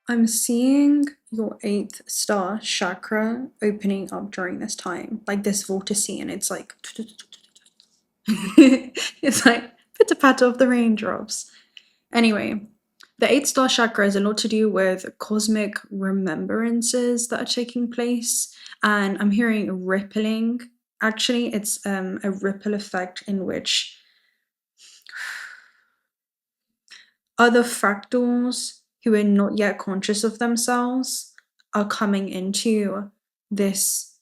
I'm seeing your 8th star chakra opening up during this time, like this 𝓤𝓪𝓻𝓪, and it's like it's like pitter patter of the raindrops. Anyway, the 8th star chakra has a lot to do with cosmic remembrances that are taking place, and I'm hearing rippling. Actually, it's a ripple effect in which other fractals who are not yet conscious of themselves are coming into this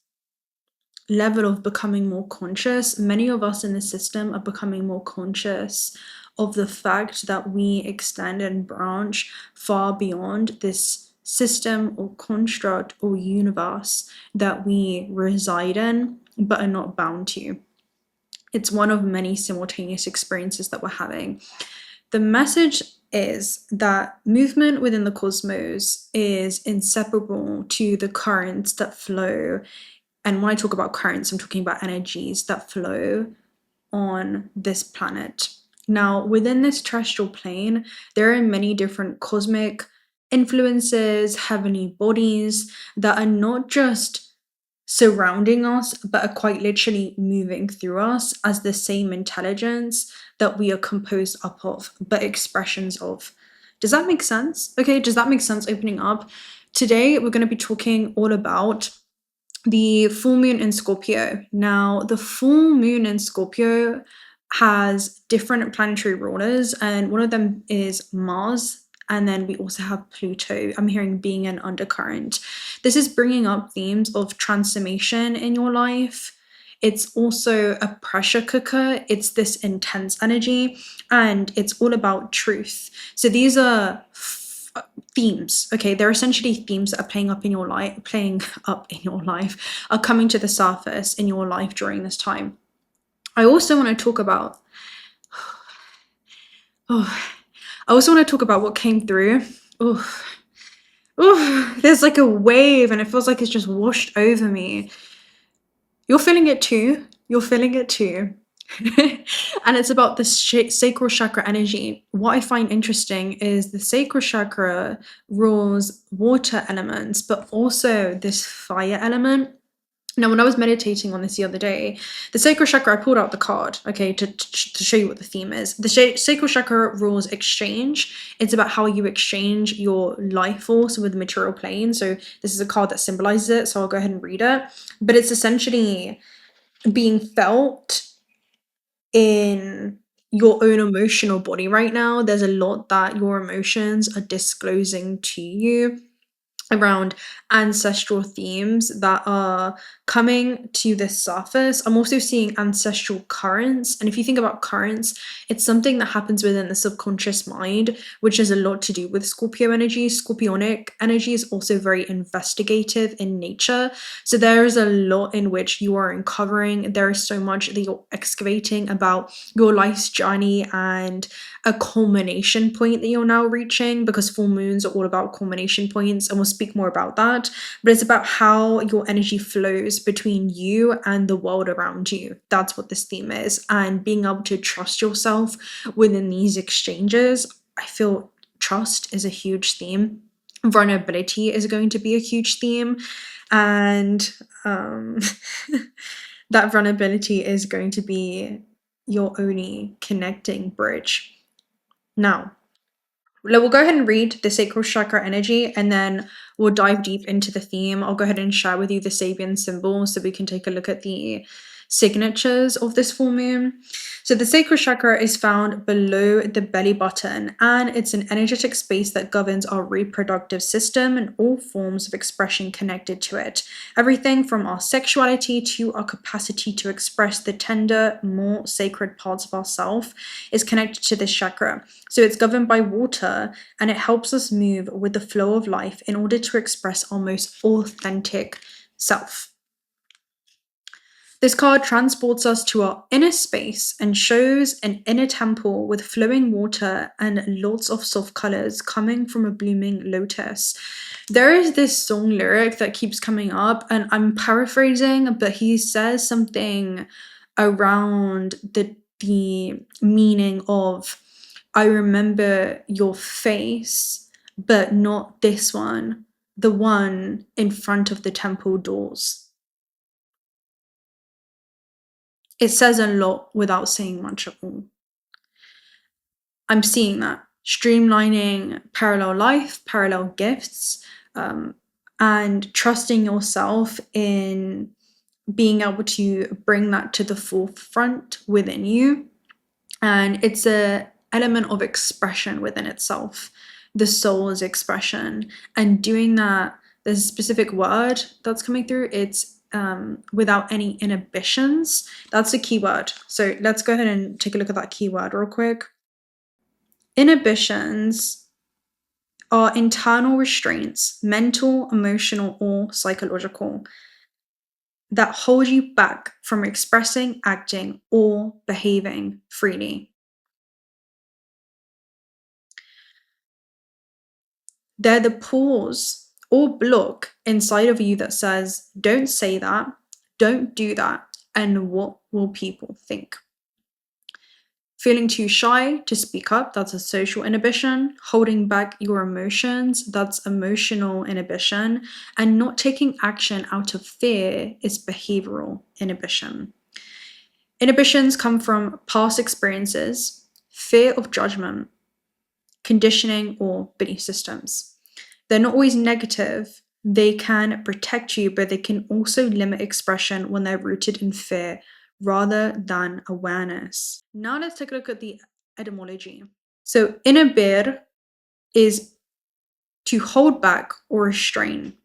level of becoming more conscious. Many of us in the system are becoming more conscious of the fact that we extend and branch far beyond this system or construct or universe that we reside in but are not bound to. It's one of many simultaneous experiences that we're having. The message is that movement within the cosmos is inseparable to the currents that flow. And when I talk about currents, I'm talking about energies that flow on this planet. Now, within this terrestrial plane, there are many different cosmic influences, heavenly bodies that are not just surrounding us, but are quite literally moving through us as the same intelligence that we are composed up of, but expressions of. Does that make sense? Okay, does that make sense opening up? Today, we're going to be talking all about the full moon in Scorpio. Now, the full moon in Scorpio has different planetary rulers, and one of them is Mars. And then we also have Pluto. I'm hearing being an undercurrent. This is bringing up themes of transformation in your life. It's also a pressure cooker. It's this intense energy, and it's all about truth. So these are themes. Okay, they're essentially themes that are playing up in your life, are coming to the surface in your life during this time. I also want to talk about. I also want to talk about what came through. There's like a wave, and it feels like it's just washed over me. You're feeling it too. You're feeling it too. And it's about the sacral chakra energy. What I find interesting is the sacral chakra rules water elements, but also this fire element. Now, when I was meditating on this the other day, the sacral chakra, I pulled out the card, okay, to show you what the theme is. The sacral chakra rules exchange. It's about how you exchange your life force with the material plane. So this is a card that symbolizes it, so I'll go ahead and read it. But it's essentially being felt in your own emotional body right now. There's a lot that your emotions are disclosing to you around ancestral themes that are coming to the surface. I'm also seeing ancestral currents. And if you think about currents, it's something that happens within the subconscious mind, which has a lot to do with Scorpio energy. Scorpionic energy is also very investigative in nature. So there is a lot in which you are uncovering. There is so much that you're excavating about your life's journey and a culmination point that you're now reaching, because full moons are all about culmination points, and we'll speak more about that. But it's about how your energy flows between you and the world around you. That's what this theme is, and being able to trust yourself within these exchanges. I feel trust is a huge theme. Vulnerability is going to be a huge theme, and that vulnerability is going to be your only connecting bridge. Now, we'll go ahead and read the sacral chakra energy, and then we'll dive deep into the theme. I'll go ahead and share with you the Sabian symbol so we can take a look at the signatures of this full moon. So the sacral chakra is found below the belly button, and it's an energetic space that governs our reproductive system and all forms of expression connected to it. Everything from our sexuality to our capacity to express the tender, more sacred parts of ourselves is connected to this chakra. So it's governed by water, and it helps us move with the flow of life in order to express our most authentic self. This card transports us to our inner space and shows an inner temple with flowing water and lots of soft colors coming from a blooming lotus. There is this song lyric that keeps coming up, and I'm paraphrasing, but he says something around the meaning of, I remember your face, but not this one, the one in front of the temple doors. It says a lot without saying much at all. I'm seeing that. Streamlining parallel life, parallel gifts, and trusting yourself in being able to bring that to the forefront within you. And it's an element of expression within itself, the soul's expression. And doing that, there's a specific word that's coming through. It's without any inhibitions. That's a keyword. So let's go ahead and take a look at that keyword real quick. Inhibitions are internal restraints, mental, emotional, or psychological, that hold you back from expressing, acting, or behaving freely. They're the pause or block inside of you that says, don't say that, don't do that, and what will people think? Feeling too shy to speak up, that's a social inhibition. Holding back your emotions, that's emotional inhibition. And not taking action out of fear is behavioral inhibition. Inhibitions come from past experiences, fear of judgment, conditioning, or belief systems. They're not always negative. They can protect you, but they can also limit expression when they're rooted in fear rather than awareness. Now let's take a look at the etymology. So inhibir is to hold back or restrain.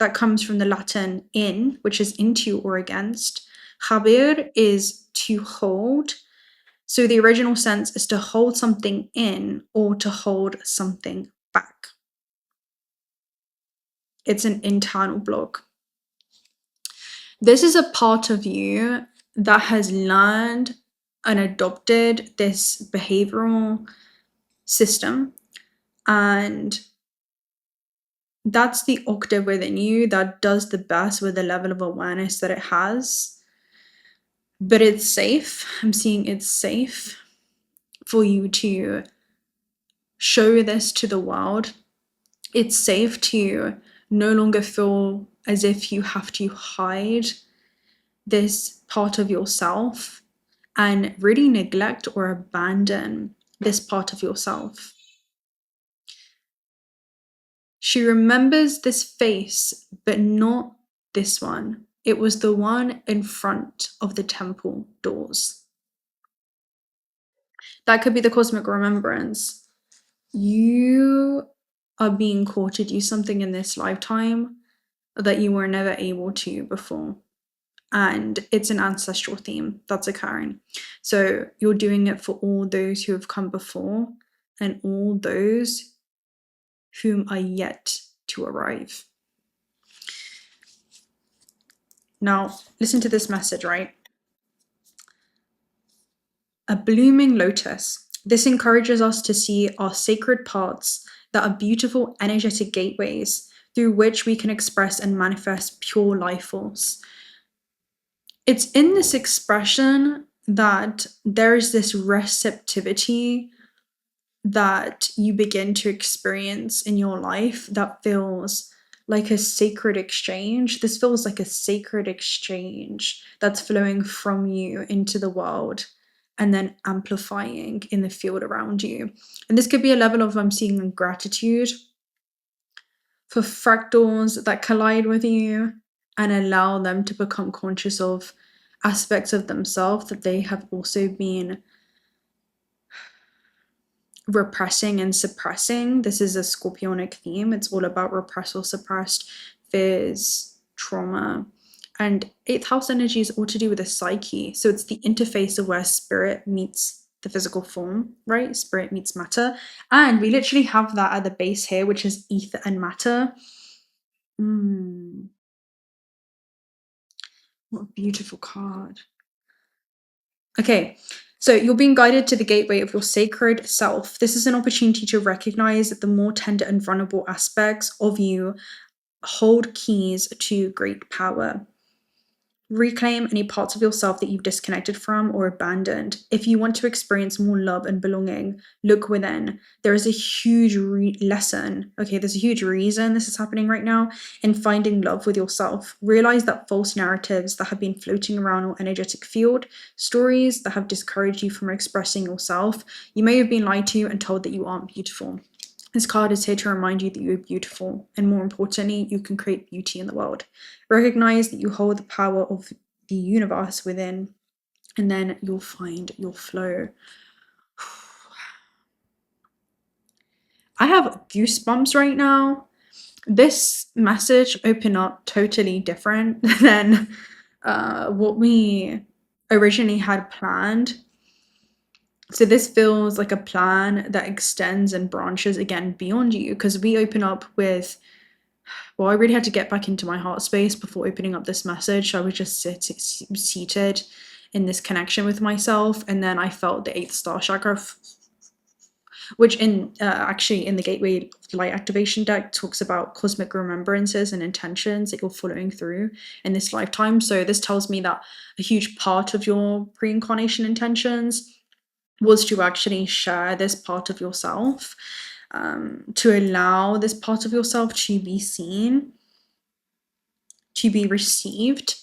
That comes from the Latin in, which is into or against. Habir is to hold. So the original sense is to hold something in or to hold something back. It's an internal block. This is a part of you that has learned and adopted this behavioral system, and that's the octave within you that does the best with the level of awareness that it has. But it's safe. I'm seeing it's safe for you to show this to the world. It's safe to no longer feel as if you have to hide this part of yourself and really neglect or abandon this part of yourself. She remembers this face, but not this one. It was the one in front of the temple doors. That could be the cosmic remembrance. You are being called to do something in this lifetime that you were never able to before. And it's an ancestral theme that's occurring. So you're doing it for all those who have come before and all those whom are yet to arrive. Now, listen to this message, right? A blooming lotus. This encourages us to see our sacred parts that are beautiful energetic gateways through which we can express and manifest pure life force. It's in this expression that there is this receptivity that you begin to experience in your life that feels like a sacred exchange. This feels like a sacred exchange that's flowing from you into the world and then amplifying in the field around you. And this could be a level of, I'm seeing, gratitude for fractals that collide with you and allow them to become conscious of aspects of themselves that they have also been repressing and suppressing. This is a Scorpionic theme. It's all about repressed or suppressed fears, trauma. And 8th house energy is all to do with the psyche. So it's the interface of where spirit meets the physical form, right? Spirit meets matter. And we literally have that at the base here, which is ether and matter. What a beautiful card. Okay, so you're being guided to the gateway of your sacred self. This is an opportunity to recognize that the more tender and vulnerable aspects of you hold keys to great power. Reclaim any parts of yourself that you've disconnected from or abandoned. If you want to experience more love and belonging, look within. There is a huge lesson, okay, there's a huge reason this is happening right now, in finding love with yourself. Realize that false narratives that have been floating around your energetic field, stories that have discouraged you from expressing yourself, you may have been lied to and told that you aren't beautiful. This card is here to remind you that you are beautiful, and more importantly, you can create beauty in the world. Recognize that you hold the power of the universe within, and then you'll find your flow. I have goosebumps right now. This message opened up totally different than what we originally had planned. So this feels like a plan that extends and branches again beyond you, because we open up with, well, I really had to get back into my heart space before opening up this message. I was just seated in this connection with myself, and then I felt the 8th star chakra, which actually in the Gateway Light Activation deck talks about cosmic remembrances and intentions that you're following through in this lifetime. So this tells me that a huge part of your pre-incarnation intentions was to actually share this part of yourself, to allow this part of yourself to be seen, to be received.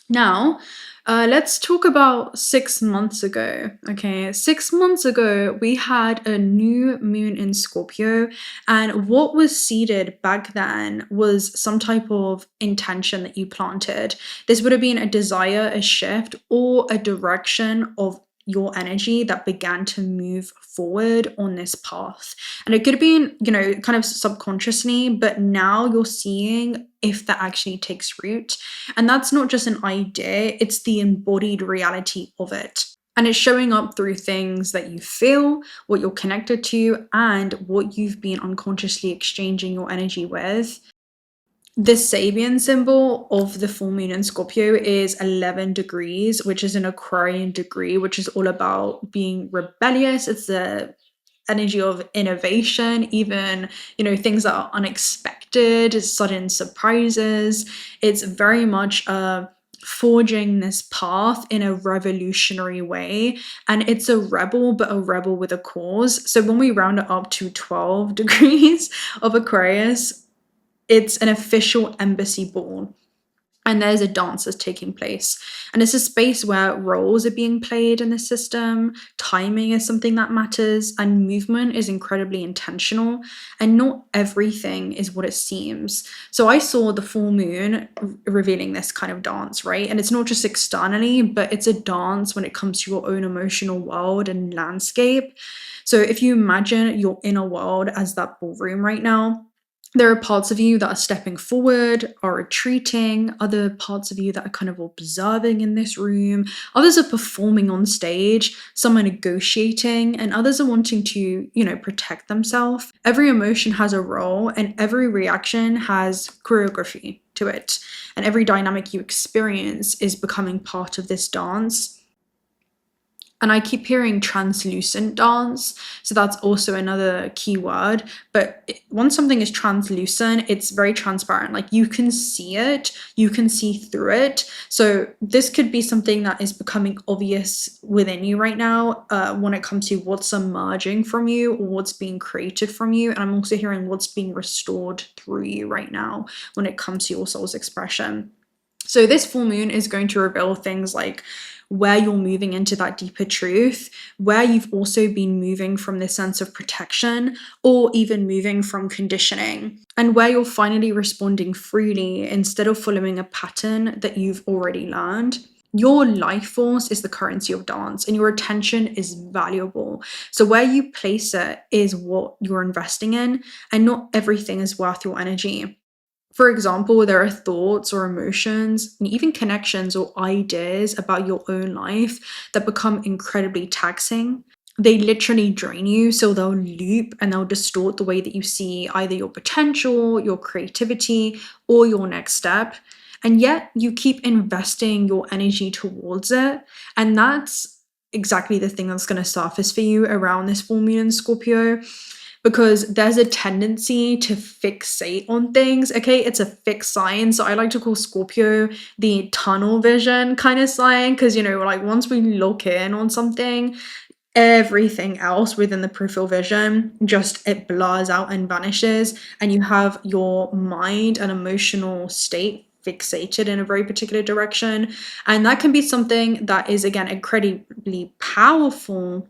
Now, let's talk about 6 months ago. Okay, 6 months ago, we had a new moon in Scorpio, and what was seeded back then was some type of intention that you planted. This would have been a desire, a shift, or a direction of your energy that began to move forward on this path. And it could have been, kind of subconsciously, but now you're seeing if that actually takes root. And that's not just an idea, it's the embodied reality of it. And it's showing up through things that you feel, what you're connected to, and what you've been unconsciously exchanging your energy with. The Sabian symbol of the full moon in Scorpio is 11 degrees, which is an Aquarian degree, which is all about being rebellious. It's the energy of innovation, even, things that are unexpected, sudden surprises. It's very much forging this path in a revolutionary way. And it's a rebel, but a rebel with a cause. So when we round it up to 12 degrees of Aquarius, it's an official embassy ball, and there's a dance that's taking place. And it's a space where roles are being played in the system, timing is something that matters, and movement is incredibly intentional, and not everything is what it seems. So I saw the full moon revealing this kind of dance, right? And it's not just externally, but it's a dance when it comes to your own emotional world and landscape. So if you imagine your inner world as that ballroom right now, there are parts of you that are stepping forward, are retreating, other parts of you that are kind of observing in this room, others are performing on stage, some are negotiating, and others are wanting to, protect themselves. Every emotion has a role, and every reaction has choreography to it, and every dynamic you experience is becoming part of this dance. And I keep hearing translucent dance, so that's also another key word. But once something is translucent, it's very transparent. Like, you can see it, you can see through it. So this could be something that is becoming obvious within you right now, when it comes to what's emerging from you or what's being created from you. And I'm also hearing what's being restored through you right now when it comes to your soul's expression. So this full moon is going to reveal things like where you're moving into that deeper truth, where you've also been moving from this sense of protection, or even moving from conditioning, and where you're finally responding freely instead of following a pattern that you've already learned. Your life force is the currency of dance, and your attention is valuable. So where you place it is what you're investing in, and not everything is worth your energy. For example, there are thoughts or emotions and even connections or ideas about your own life that become incredibly taxing. They literally drain you, so they'll loop and they'll distort the way that you see either your potential, your creativity, or your next step. And yet you keep investing your energy towards it. And that's exactly the thing that's going to surface for you around this full moon in Scorpio. because there's a tendency to fixate on things. Okay, it's a fixed sign. So I like to call Scorpio the tunnel vision kind of sign, because, you know, like once we lock in on something, everything else within the peripheral vision just it blurs out and vanishes, and you have your mind and emotional state fixated in a very particular direction. And that can be something that is, again, incredibly powerful,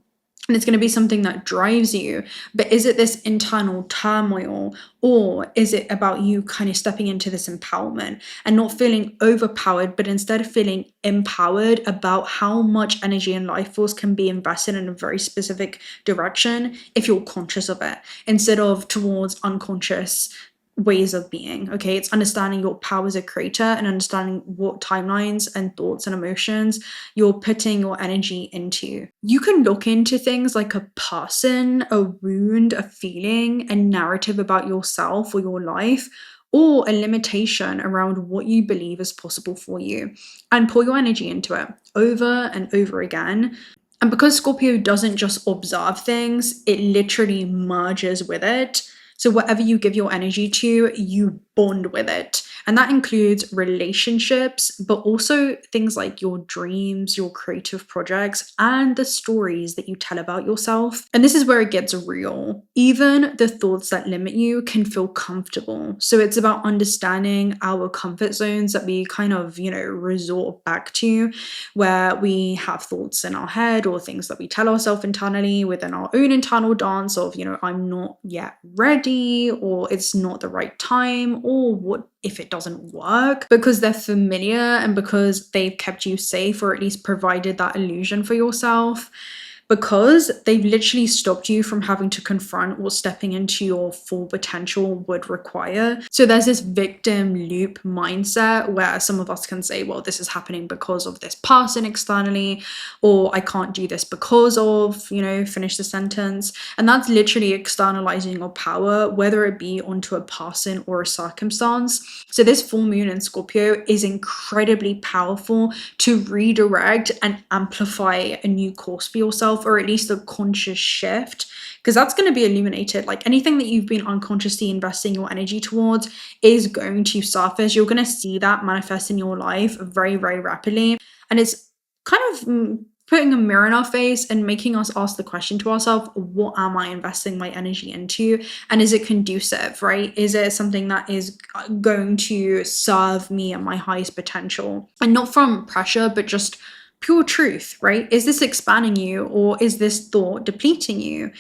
and it's going to be something that drives you. But is it this internal turmoil, or is it about you kind of stepping into this empowerment and not feeling overpowered, but instead feeling empowered about how much energy and life force can be invested in a very specific direction if you're conscious of it, instead of towards unconscious ways of being. Okay, it's understanding your power as a creator and understanding what timelines and thoughts and emotions you're putting your energy into. You can look into things like a person, a wound, a feeling, a narrative about yourself or your life, or a limitation around what you believe is possible for you, and pour your energy into it over and over again. And because Scorpio doesn't just observe things, it literally merges with it. So whatever you give your energy to, you bond with it. And that includes relationships, but also things like your dreams, your creative projects, and the stories that you tell about yourself. And this is where it gets real. Even the thoughts that limit you can feel comfortable. So it's about understanding our comfort zones that we kind of, you know, resort back to, where we have thoughts in our head or things that we tell ourselves internally within our own internal dance of, you know, I'm not yet ready, or it's not the right time, or what if it doesn't work, because they're familiar and because they've kept you safe, or at least provided that illusion for yourself, because they've literally stopped you from having to confront what stepping into your full potential would require. So there's this victim loop mindset where some of us can say, well, this is happening because of this person externally, or I can't do this because of, you know, finish the sentence. And that's literally externalizing your power, whether it be onto a person or a circumstance. So this full moon in Scorpio is incredibly powerful to redirect and amplify a new course for yourself, or at least a conscious shift, because that's going to be illuminated. Like anything that you've been unconsciously investing your energy towards is going to surface. You're going to see that manifest in your life very, very rapidly. And it's kind of putting a mirror in our face and making us ask the question to ourselves, what am I investing my energy into? And is it conducive, right? Is it something that is going to serve me at my highest potential? And not from pressure, but just pure truth, right? Is this expanding you, or is this thought depleting you?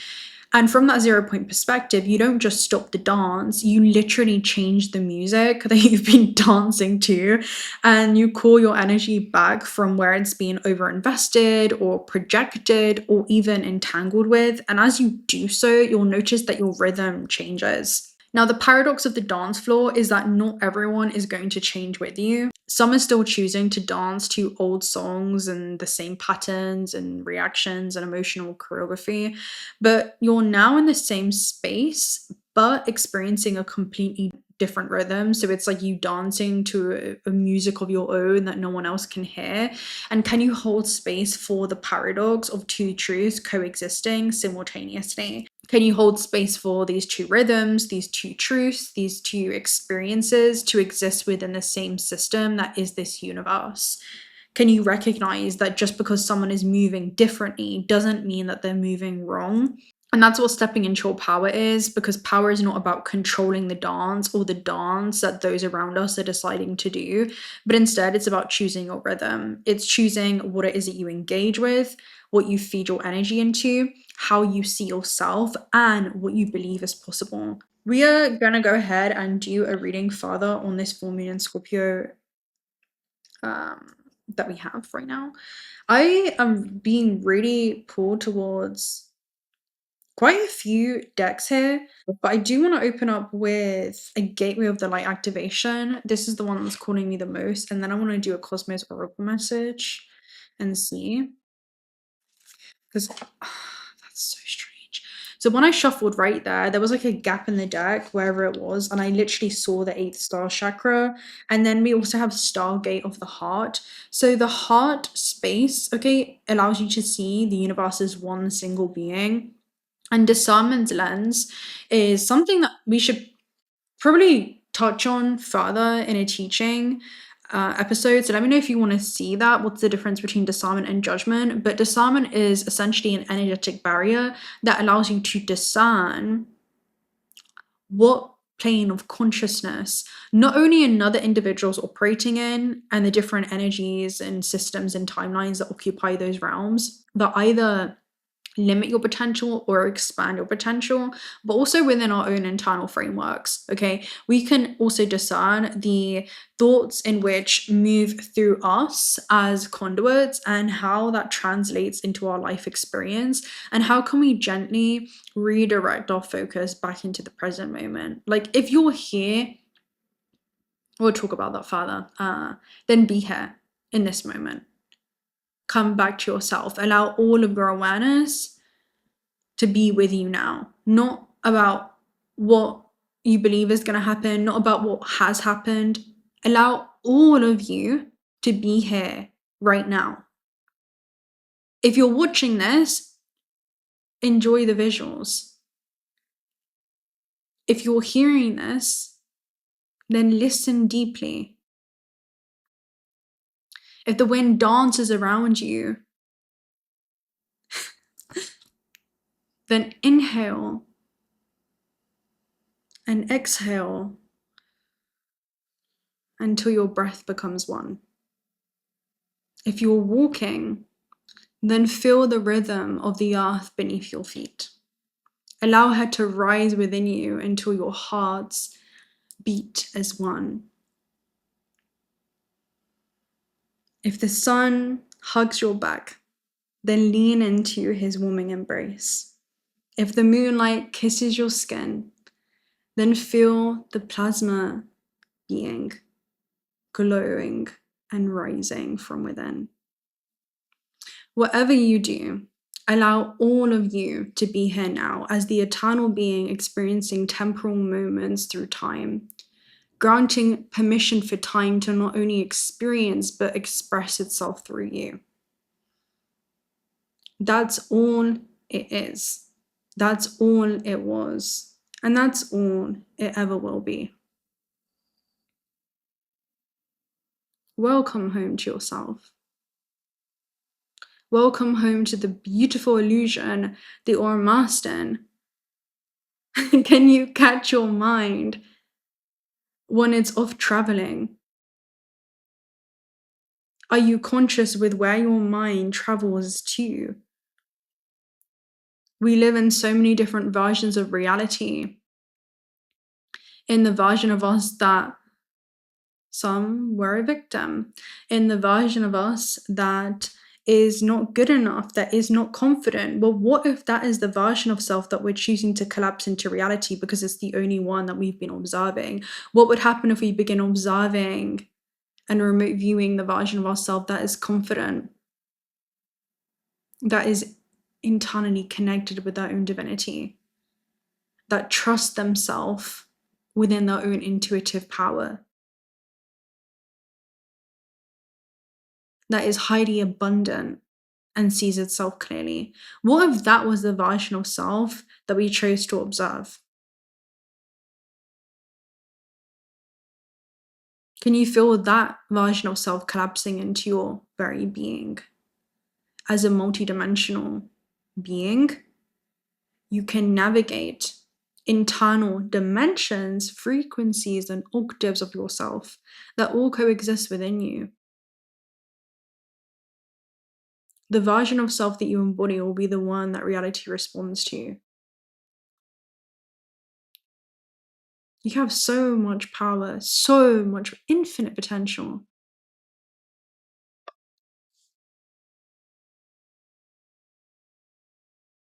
And from that 0 point perspective, you don't just stop the dance, you literally change the music that you've been dancing to, and you call your energy back from where it's been overinvested or projected or even entangled with. And as you do so, you'll notice that your rhythm changes. Now, the paradox of the dance floor is that not everyone is going to change with you. Some are still choosing to dance to old songs and the same patterns and reactions and emotional choreography, but you're now in the same space, but experiencing a completely different rhythm. So it's like you dancing to a music of your own that no one else can hear. And can you hold space for the paradox of two truths coexisting simultaneously? Can you hold space for these two rhythms, these two truths, these two experiences to exist within the same system that is this universe? Can you recognize that just because someone is moving differently doesn't mean that they're moving wrong? And that's what stepping into your power is, because power is not about controlling the dance or the dance that those around us are deciding to do, but instead it's about choosing your rhythm. It's choosing what it is that you engage with, what you feed your energy into, how you see yourself, and what you believe is possible. We are going to go ahead and do a reading further on this full moon in Scorpio that we have right now. I am being really pulled towards quite a few decks here, but I do want to open up with a Gateway of the Light activation. This is the one that's calling me the most, and then I want to do a Cosmos Oracle message and see, because that's so strange. So when I shuffled right there was like a gap in the deck wherever it was, and I literally saw the 8th star chakra. And then we also have Stargate of the Heart. So the heart space, okay, allows you to see the universe as one single being. And discernment lens is something that we should probably touch on further in a teaching episode. So let me know if you want to see that. What's the difference between discernment and judgment? But discernment is essentially an energetic barrier that allows you to discern what plane of consciousness not only another individual's operating in and the different energies and systems and timelines that occupy those realms that either limit your potential or expand your potential, but also within our own internal frameworks. Okay, we can also discern the thoughts in which move through us as conduits and how that translates into our life experience, and how can we gently redirect our focus back into the present moment. Like, if you're here, we'll talk about that further, then be here in this moment. Come back to yourself. Allow all of your awareness to be with you now, not about what you believe is going to happen, not about what has happened. Allow all of you to be here right now. If you're watching this, enjoy the visuals. If you're hearing this, then listen deeply. If the wind dances around you, then inhale and exhale until your breath becomes one. If you're walking, then feel the rhythm of the earth beneath your feet. Allow her to rise within you until your hearts beat as one. If the sun hugs your back, then lean into his warming embrace. If the moonlight kisses your skin, then feel the plasma being glowing and rising from within. Whatever you do, allow all of you to be here now as the eternal being experiencing temporal moments through time, granting permission for time to not only experience but express itself through you. That's all it is. That's all it was. And that's all it ever will be. Welcome home to yourself. Welcome home to the beautiful illusion, the 𝓪𝓭𝓪. Can you catch your mind when it's off traveling? Are you conscious with where your mind travels to? We live in so many different versions of reality. In the version of us that some were a victim, in the version of us that is not good enough, that is not confident. Well, what if that is the version of self that we're choosing to collapse into reality because it's the only one that we've been observing? What would happen if we begin observing and remote viewing the version of ourselves that is confident, that is internally connected with their own divinity, that trust themselves within their own intuitive power, that is highly abundant and sees itself clearly? What if that was the version of self that we chose to observe? Can you feel that version of self collapsing into your very being? As a multidimensional being, you can navigate internal dimensions, frequencies, and octaves of yourself that all coexist within you. The version of self that you embody will be the one that reality responds to. You have so much power, so much infinite potential.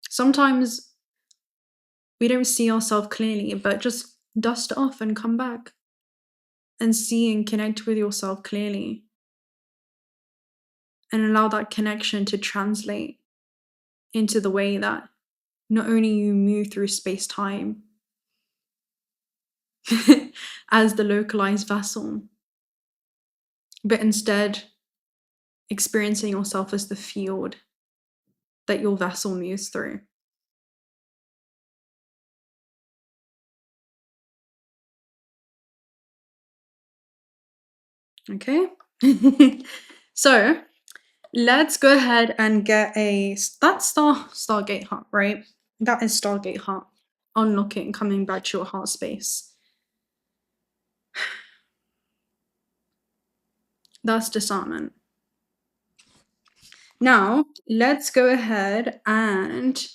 Sometimes we don't see ourselves clearly, but just dust it off and come back and see and connect with yourself clearly. And allow that connection to translate into the way that not only you move through space-time as the localized vessel, but instead experiencing yourself as the field that your vessel moves through. Okay? So let's go ahead and get that's Stargate Heart, right? That is Stargate Heart. Unlocking, coming back to your heart space. That's discernment. Now, let's go ahead and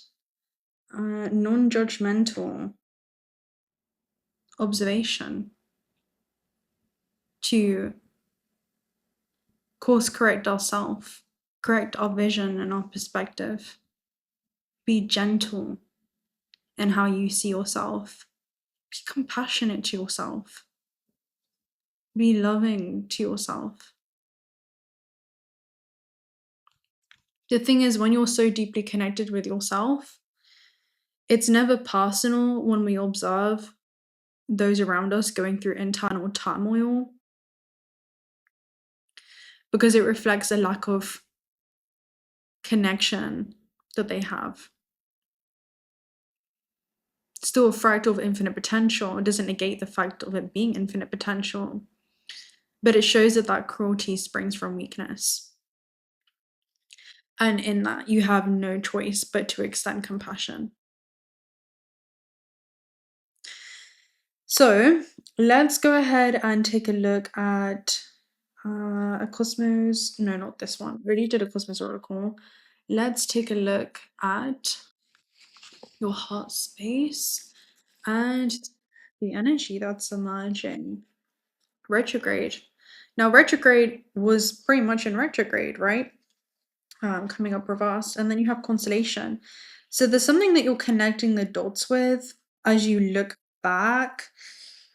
non-judgmental observation to course correct ourselves, correct our vision and our perspective. Be gentle in how you see yourself. Be compassionate to yourself. Be loving to yourself. The thing is, when you're so deeply connected with yourself, it's never personal when we observe those around us going through internal turmoil, because it reflects a lack of connection that they have. It's still a fractal of infinite potential. It doesn't negate the fact of it being infinite potential, but it shows that that cruelty springs from weakness. And in that, you have no choice but to extend compassion. So let's go ahead and take a look at a Cosmos. No, not this one. We already did a Cosmos Oracle. Let's take a look at your heart space and the energy that's emerging. Retrograde. Now, retrograde was pretty much in retrograde, right? Coming up reverse, and then you have constellation. So there's something that you're connecting the dots with as you look back.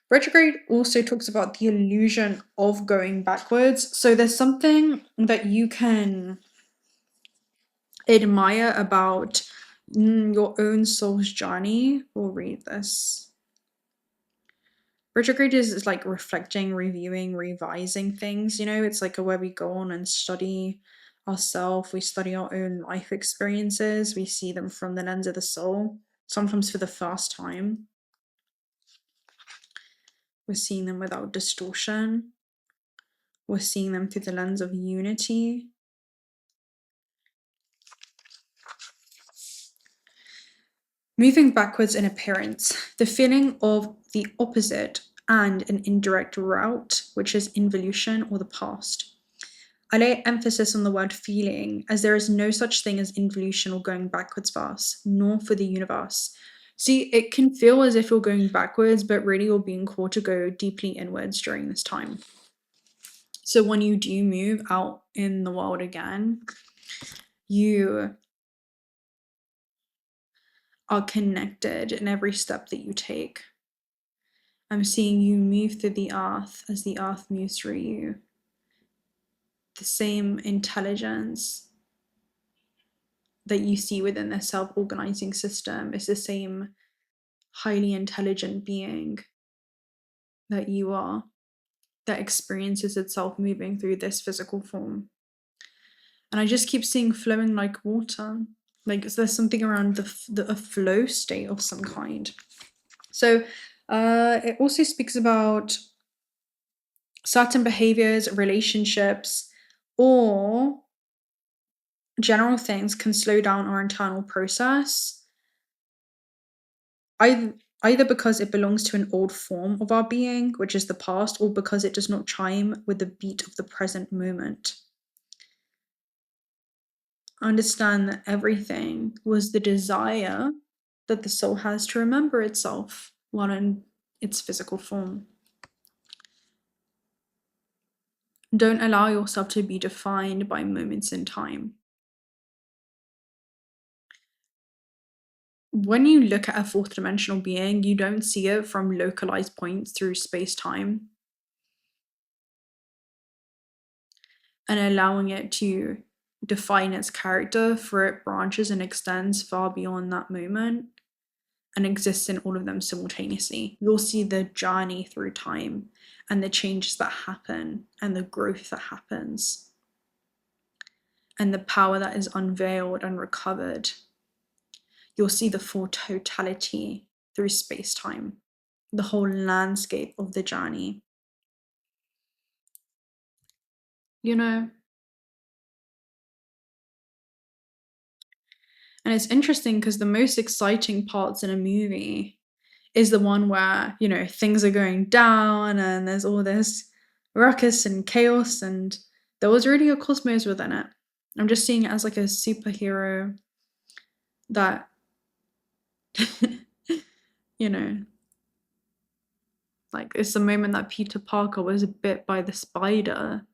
Retrograde also talks about the illusion of going backwards. So there's something that you can admire about your own soul's journey. We'll read this. Retrograde is like reflecting, reviewing, revising things, you know, it's like where we go on and study ourselves, we study our own life experiences, we see them from the lens of the soul, sometimes for the first time. We're seeing them without distortion. We're seeing them through the lens of unity. Moving backwards in appearance, the feeling of the opposite and an indirect route, which is involution or the past. I lay emphasis on the word feeling, as there is no such thing as involution or going backwards for us, nor for the universe. See, it can feel as if you're going backwards, but really you're being called to go deeply inwards during this time. So when you do move out in the world again, you are connected in every step that you take. I'm seeing you move through the earth as the earth moves through you. The same intelligence that you see within the self-organizing system is the same highly intelligent being that you are, that experiences itself moving through this physical form. And I just keep seeing flowing like water. Like there's something around a flow state of some kind. So it also speaks about certain behaviors, relationships, or general things can slow down our internal process, either because it belongs to an old form of our being, which is the past, or because it does not chime with the beat of the present moment. Understand that everything was the desire that the soul has to remember itself while in its physical form. Don't allow yourself to be defined by moments in time. When you look at a fourth dimensional being, you don't see it from localized points through space-time, and allowing it to define its character, for it branches and extends far beyond that moment and exists in all of them simultaneously. You'll see the journey through time and the changes that happen and the growth that happens and the power that is unveiled and recovered. You'll see the full totality through space-time, the whole landscape of the journey. you know? And it's interesting because the most exciting parts in a movie is the one where, things are going down and there's all this ruckus and chaos, and there was really a cosmos within it. I'm just seeing it as like a superhero that, you know, like it's the moment that Peter Parker was bit by the spider,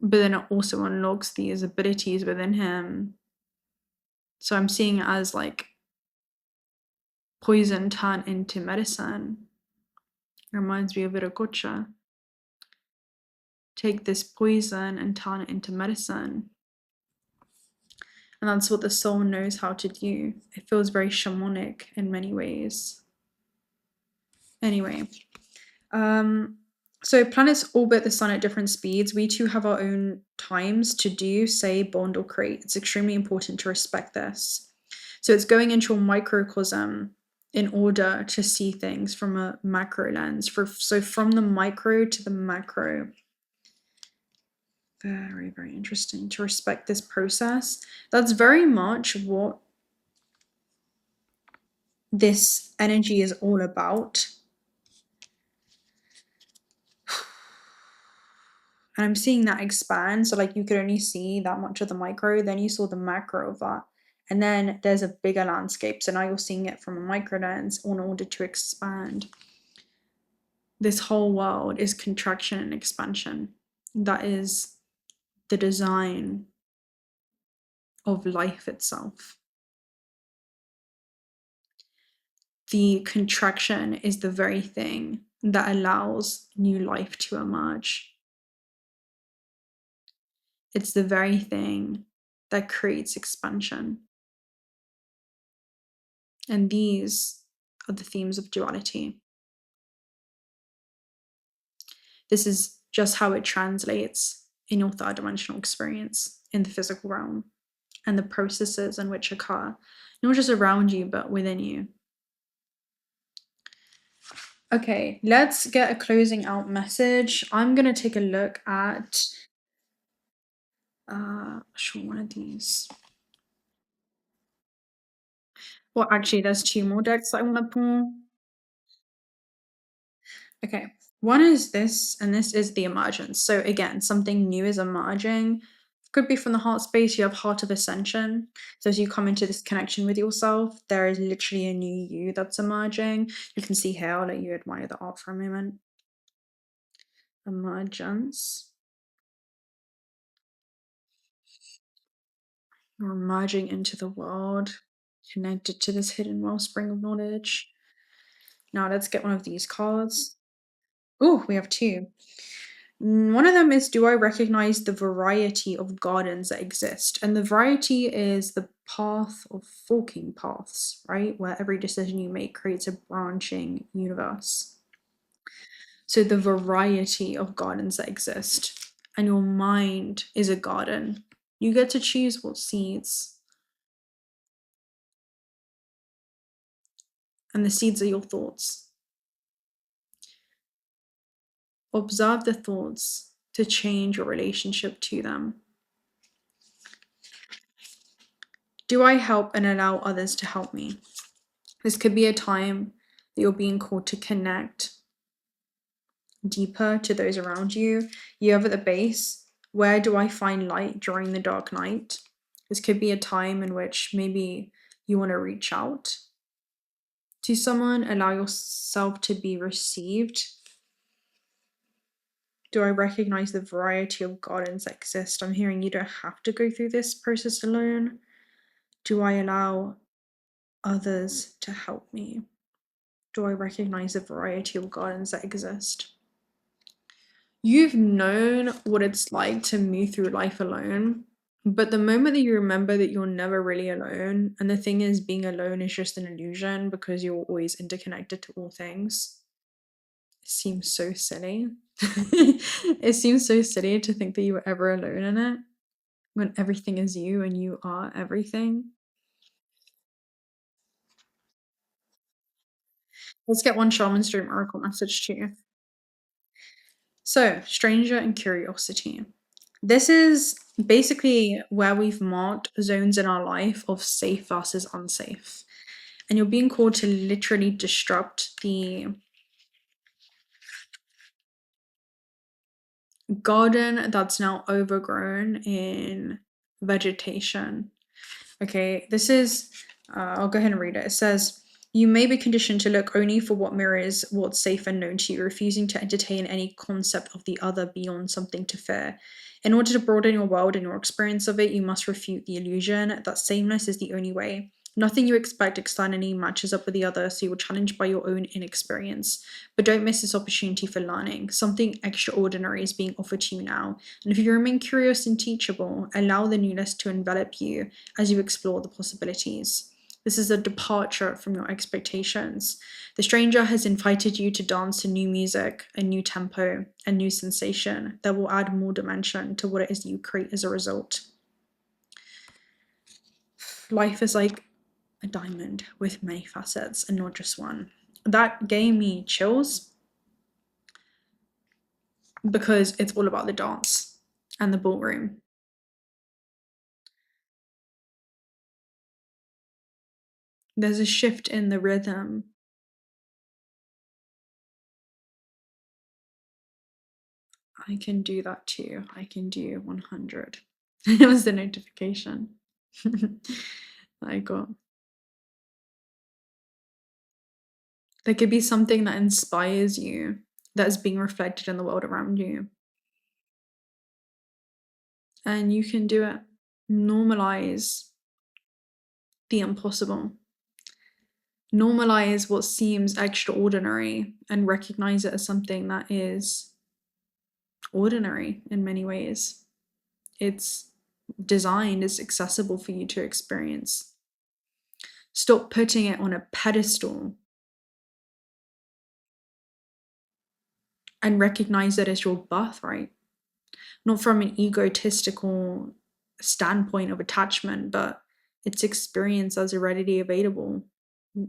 but then it also unlocks these abilities within him. So I'm seeing it as like poison turned into medicine. Reminds me of 𝓤𝓂𝓪𝓬𝓮. Take this poison and turn it into medicine. And that's what the soul knows how to do. It feels very shamanic in many ways. Anyway, so planets orbit the sun at different speeds. We too have our own times to do, say, bond or create. It's extremely important to respect this. So it's going into a microcosm in order to see things from a macro lens. So from the micro to the macro. Very, very interesting to respect this process. That's very much what this energy is all about. And I'm seeing that expand. So like you could only see that much of the micro, then you saw the macro of that. And then there's a bigger landscape. So now you're seeing it from a micro lens in order to expand. This whole world is contraction and expansion. That is the design of life itself. The contraction is the very thing that allows new life to emerge. It's the very thing that creates expansion. And these are the themes of duality. This is just how it translates in your third dimensional experience in the physical realm and the processes in which occur, not just around you, but within you. Okay, let's get a closing out message. I'm going to take a look at sure, one of these. Well, actually, there's two more decks that I want to pull. Okay, one is this, and this is the emergence. So again, something new is emerging. Could be from the heart space. You have heart of ascension. So as you come into this connection with yourself, there is literally a new you that's emerging. You can see here, I'll let you admire the art for a moment. Emergence. You're emerging into the world, connected to this hidden wellspring of knowledge. Now let's get one of these cards. Oh, we have two. One of them is, do I recognize the variety of gardens that exist? And the variety is the path of forking paths, right? Where every decision you make creates a branching universe. So the variety of gardens that exist. And your mind is a garden. You get to choose what seeds. And the seeds are your thoughts. Observe the thoughts to change your relationship to them. Do I help and allow others to help me? This could be a time that you're being called to connect deeper to those around you. You have at the base, where do I find light during the dark night? This could be a time in which maybe you want to reach out to someone, allow yourself to be received. Do I recognize the variety of gardens that exist? I'm hearing you don't have to go through this process alone. Do I allow others to help me? Do I recognize the variety of gardens that exist? You've known what it's like to move through life alone, but the moment that you remember that you're never really alone, and the thing is, being alone is just an illusion because you're always interconnected to all things, it seems so silly. It seems so silly to think that you were ever alone in it when everything is you and you are everything. Let's get one shaman's dream oracle message to you. So, stranger and curiosity. This is basically where we've marked zones in our life of safe versus unsafe. And you're being called to literally disrupt the garden that's now overgrown in vegetation. Okay, this is, I'll go ahead and read it. It says, you may be conditioned to look only for what mirrors what's safe and known to you, refusing to entertain any concept of the other beyond something to fear. In order to broaden your world and your experience of it, you must refute the illusion that sameness is the only way. Nothing you expect externally matches up with the other, so you will challenge by your own inexperience. But don't miss this opportunity for learning. Something extraordinary is being offered to you now, and if you remain curious and teachable, allow the newness to envelop you as you explore the possibilities. This is a departure from your expectations. The stranger has invited you to dance to new music, a new tempo, a new sensation that will add more dimension to what it is you create as a result. Life is like a diamond with many facets and not just one. That gave me chills because it's all about the dance and the ballroom. There's a shift in the rhythm. I can do that too. I can do 100. It was the notification that I got. There could be something that inspires you that is being reflected in the world around you. And you can do it. Normalize the impossible. Normalize what seems extraordinary and recognize it as something that is ordinary in many ways. It's designed, it's accessible for you to experience. Stop putting it on a pedestal and recognize it as your birthright. Not from an egotistical standpoint of attachment, but it's experienced as already available.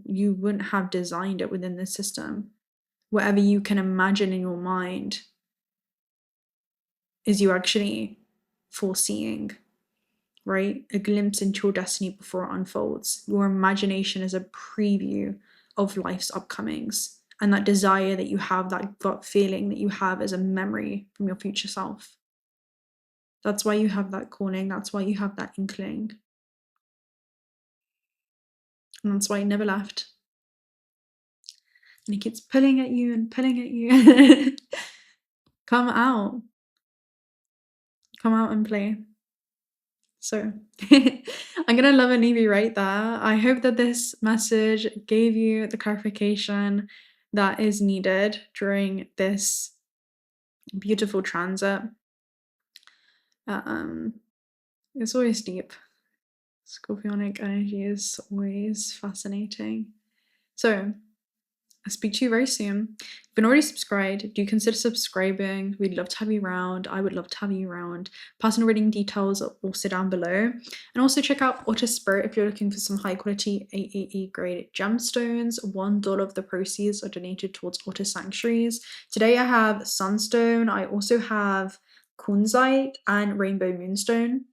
You wouldn't have designed it within the system. Whatever you can imagine in your mind is you actually foreseeing, right? A glimpse into your destiny before it unfolds. Your imagination is a preview of life's upcomings. And that desire that you have, that gut feeling that you have, is a memory from your future self. That's why you have that calling. That's why you have that inkling. And that's why it never left. And it keeps pulling at you and pulling at you. Come out. Come out and play. So I'm gonna love and leave you right there. I hope that this message gave you the clarification that is needed during this beautiful transit. It's always deep. Scorpionic energy is always fascinating. So I'll speak to you very soon. If you've been already subscribed, do consider subscribing. We'd love to have you around. I would love to have you around. Personal reading details are also down below. And also check out Otter Spirit if you're looking for some high quality AAE grade gemstones. $1 of the proceeds are donated towards otter sanctuaries. Today I have Sunstone. I also have Kunzite and Rainbow Moonstone.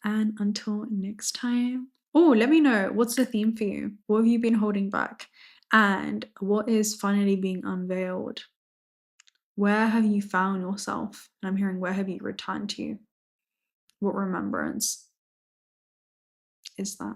And until next time. Oh, let me know, what's the theme for you? What have you been holding back? And what is finally being unveiled? Where have you found yourself? And I'm hearing, where have you returned to? What remembrance is that?